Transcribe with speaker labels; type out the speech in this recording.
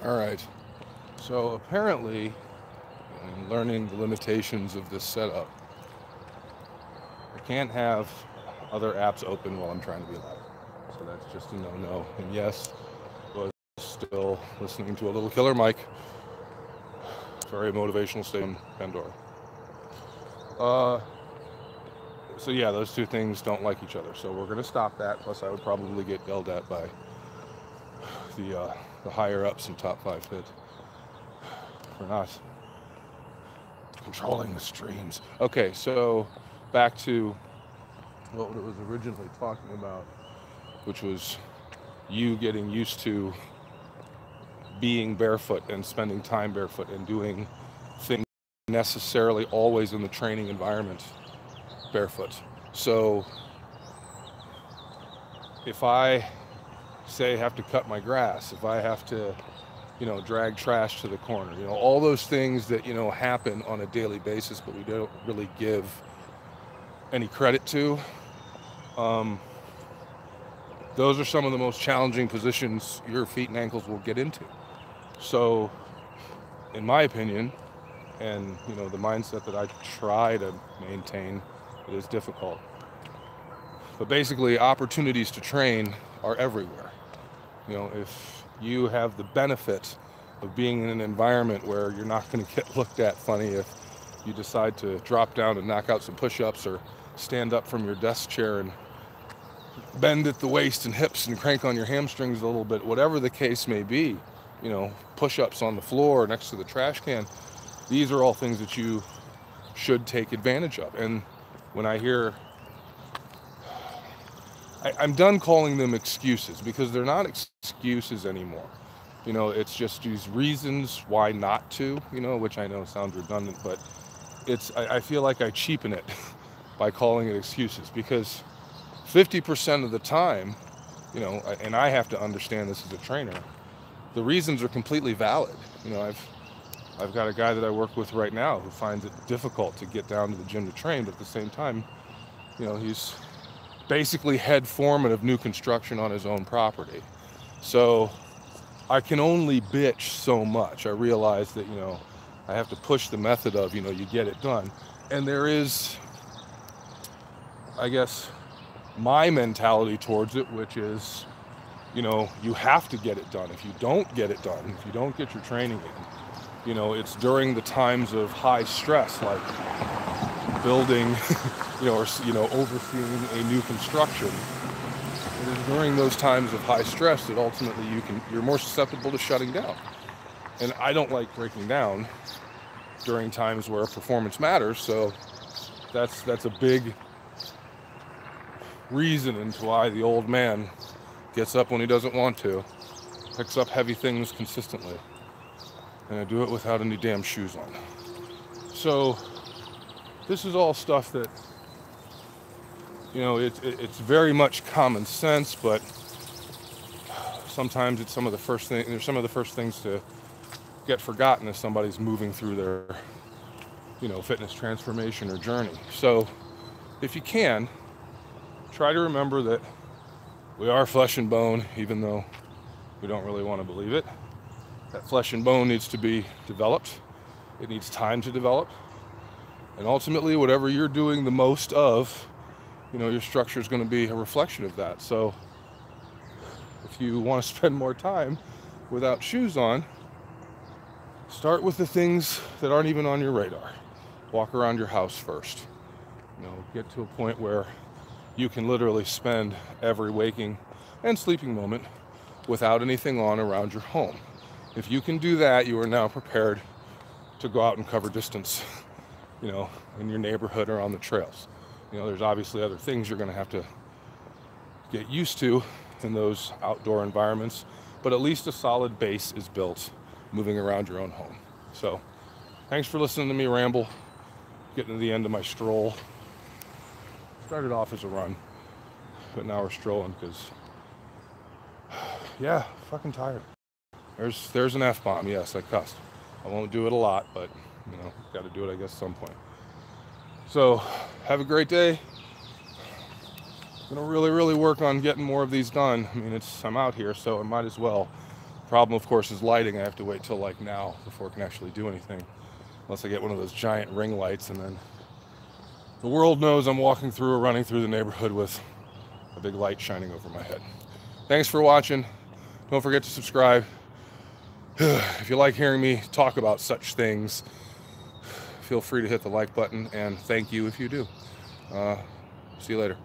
Speaker 1: All right. So apparently, in learning the limitations of this setup, I can't have other apps open while I'm trying to be live. So that's just a no-no. And yes, I was still listening to a little Killer Mike. Very motivational statement, Pandora. Uh, so yeah, those two things don't like each other. So we're gonna stop that. Plus, I would probably get yelled at by the higher ups in top 5 fit for not controlling the streams. Okay, so back to what it was originally talking about, which was you getting used to being barefoot and spending time barefoot and doing things necessarily always in the training environment barefoot. So if I say I have to cut my grass, if I have to, drag trash to the corner, all those things that, happen on a daily basis, but we don't really give any credit to. Those are some of the most challenging positions your feet and ankles will get into. So, in my opinion, and the mindset that I try to maintain, it is difficult. But basically, opportunities to train are everywhere. If you have the benefit of being in an environment where you're not going to get looked at funny if you decide to drop down and knock out some push-ups or stand up from your desk chair and bend at the waist and hips and crank on your hamstrings a little bit, whatever the case may be, push-ups on the floor next to the trash can, these are all things that you should take advantage of. And when I hear, I'm done calling them excuses, because they're not excuses anymore. It's just these reasons why not to, which I know sounds redundant, but I feel like I cheapen it by calling it excuses, because 50% of the time, and I have to understand this as a trainer, the reasons are completely valid. I've got a guy that I work with right now who finds it difficult to get down to the gym to train, but at the same time, he's basically head foreman of new construction on his own property. So I can only bitch so much. I realize that, I have to push the method of, you get it done. And there is, I guess, my mentality towards it, which is, you have to get it done. If you don't get it done, if you don't get your training in, it's during the times of high stress, like building, or, overseeing a new construction. It is during those times of high stress that ultimately you're more susceptible to shutting down. And I don't like breaking down during times where performance matters. So that's a big reason into why the old man gets up when he doesn't want to, picks up heavy things consistently, and I do it without any damn shoes on. So this is all stuff that, it's very much common sense, but sometimes it's some of the first things to get forgotten as somebody's moving through their, fitness transformation or journey. So if you can, try to remember that we are flesh and bone, even though we don't really want to believe it. That flesh and bone needs to be developed. It needs time to develop. And ultimately, whatever you're doing the most of, your structure is going to be a reflection of that. So if you want to spend more time without shoes on, start with the things that aren't even on your radar. Walk around your house first. Get to a point where you can literally spend every waking and sleeping moment without anything on around your home. If you can do that, you are now prepared to go out and cover distance, in your neighborhood or on the trails. There's obviously other things you're going to have to get used to in those outdoor environments, but at least a solid base is built moving around your own home. So thanks for listening to me ramble, getting to the end of my stroll. Started off as a run, but now we're strolling because, yeah, fucking tired. There's an F-bomb. Yes, I cussed. I won't do it a lot, but, got to do it, I guess, at some point. So, have a great day. Gonna really, really work on getting more of these done. I mean, I'm out here, so I might as well Problem, of course, is lighting. I have to wait till like now before I can actually do anything, unless I get one of those giant ring lights, and then the world knows I'm walking through or running through the neighborhood with a big light shining over my head. Thanks for watching. Don't forget to subscribe. If you like hearing me talk about such things, feel free to hit the like button, and thank you if you do. See you later.